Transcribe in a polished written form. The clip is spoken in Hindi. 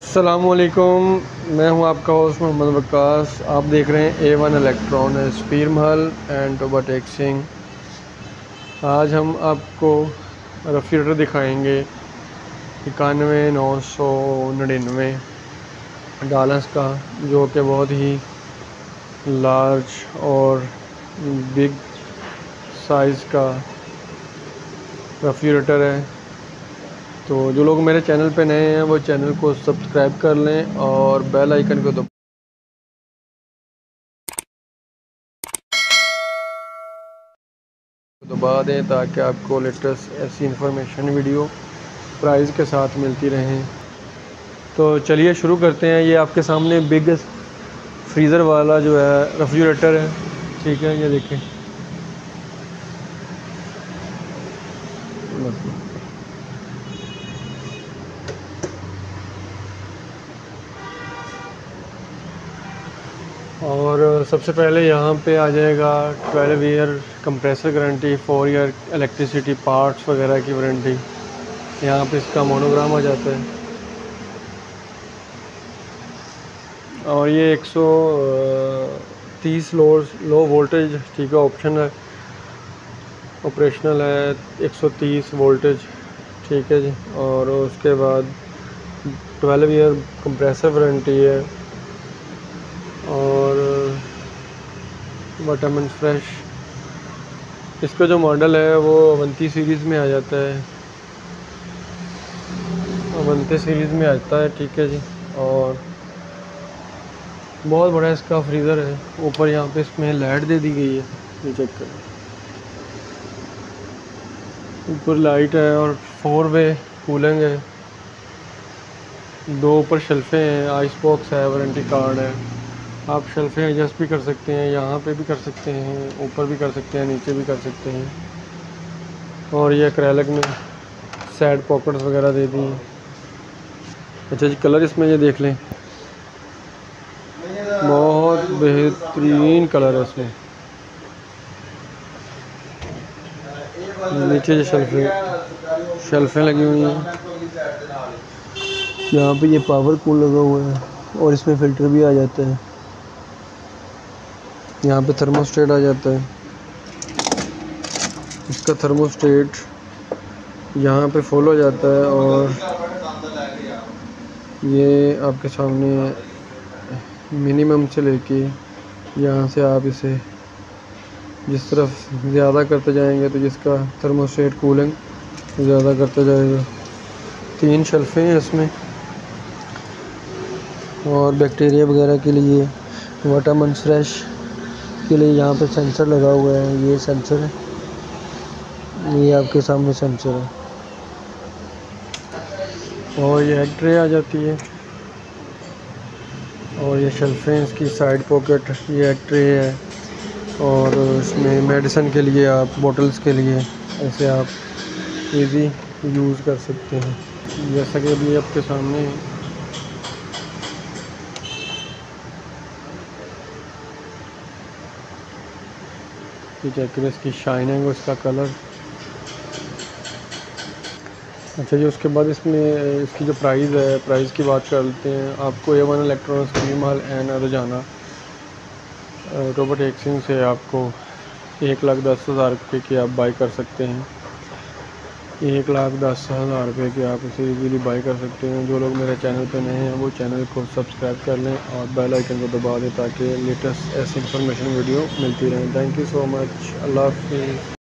अस्सलामुअलैकुम, मैं हूं आपका होस्ट मोहम्मद वक्कास। आप देख रहे हैं A1 electronics Pir Mahal and Toba टेक्सिंग। आज हम आपको रेफ्रिजरेटर दिखाएंगे 91,999 डॉलर्स का, जो कि बहुत ही लार्ज और बिग साइज़ का रेफ्रिजरेटर है। तो जो लोग मेरे चैनल पे नए हैं वो चैनल को सब्सक्राइब कर लें और बेल आइकन को दबा दें ताकि आपको लेटेस्ट ऐसी इंफॉर्मेशन वीडियो प्राइस के साथ मिलती रहें। तो चलिए शुरू करते हैं। ये आपके सामने बिग फ्रीज़र वाला जो है रेफ्रिजरेटर है, ठीक है। ये देखें, और सबसे पहले यहाँ पे आ जाएगा 12 year compressor guarantee, 4 year electricity parts वगैरह की वारंटी। यहाँ पे इसका मोनोग्राम आ जाता है। और ये 130 लो वोल्टेज, ठीक है, ऑप्शन है, ऑपरेशनल है 130 वोल्टेज, ठीक है जी। और उसके बाद 12 ईयर कंप्रेसर वारंटी है और वाटरमैन फ्रेश। इसका जो मॉडल है वो अवंती सीरीज़ में आ जाता है, अवंती सीरीज़ में आता है, ठीक है जी। और बहुत बड़ा इसका फ्रीज़र है। ऊपर यहाँ पे इसमें लाइट दे दी गई है, ये चेक करें, ऊपर लाइट है और 4 वे कूलिंग है। 2 ऊपर शेल्फें हैं, आइस बॉक्स है, वारंटी कार्ड है। आप शेल्फें एडजस्ट भी कर सकते हैं, यहाँ पे भी कर सकते हैं, ऊपर भी कर सकते हैं, नीचे भी कर सकते हैं। और ये एक्रेलिक में साइड पॉकेट्स वगैरह दे दी हैं। अच्छा जी, कलर इसमें ये देख लें, बहुत बेहतरीन कलर है इसमें। नीचे जो शेल्फें लगी हुई हैं, यहाँ पे ये पावर कूल लगा हुआ है और इसमें फ़िल्टर भी आ जाता है। यहाँ पे थर्मोस्टेट आ जाता है। इसका थर्मोस्टेट यहाँ पे फुल हो जाता है और ये आपके सामने मिनिमम से लेके यहाँ से आप इसे जिस तरफ ज़्यादा करते जाएंगे तो जिसका थर्मोस्टेट कूलिंग ज़्यादा करता जाएगा। 3 शेल्फें हैं इसमें और बैक्टीरिया वगैरह के लिए, वाटरमैन फ्रेश के लिए यहाँ पे सेंसर लगा हुआ है। ये सेंसर है, ये आपके सामने सेंसर है। और ये एग ट्रे आ जाती है और ये शेल्फें, इसकी साइड पॉकेट, ये एग ट्रे है। और इसमें मेडिसिन के लिए, आप बोटल्स के लिए ऐसे आप इजी यूज़ कर सकते हैं। जैसा कि अभी आपके सामने है, ये चेक करें इसकी शाइनिंग और इसका कलर। अच्छा जी, उसके बाद इसमें इसकी जो प्राइस है, प्राइस की बात कर लेते हैं। आपको A1 electronics Pir Mahal and रोजाना टोबा टेक्सिंग से आपको 1,10,000 रुपये की आप बाई कर सकते हैं। 1,10,000 रुपये की आप इसे इजीली बाई कर सकते हैं। जो लोग मेरे चैनल पे नए हैं वो चैनल को सब्सक्राइब कर लें और बेल आइकन को दबा दें ताकि लेटेस्ट ऐसी इंफॉर्मेशन वीडियो मिलती रहे। Thank you so much. अल्लाह हाफिज़।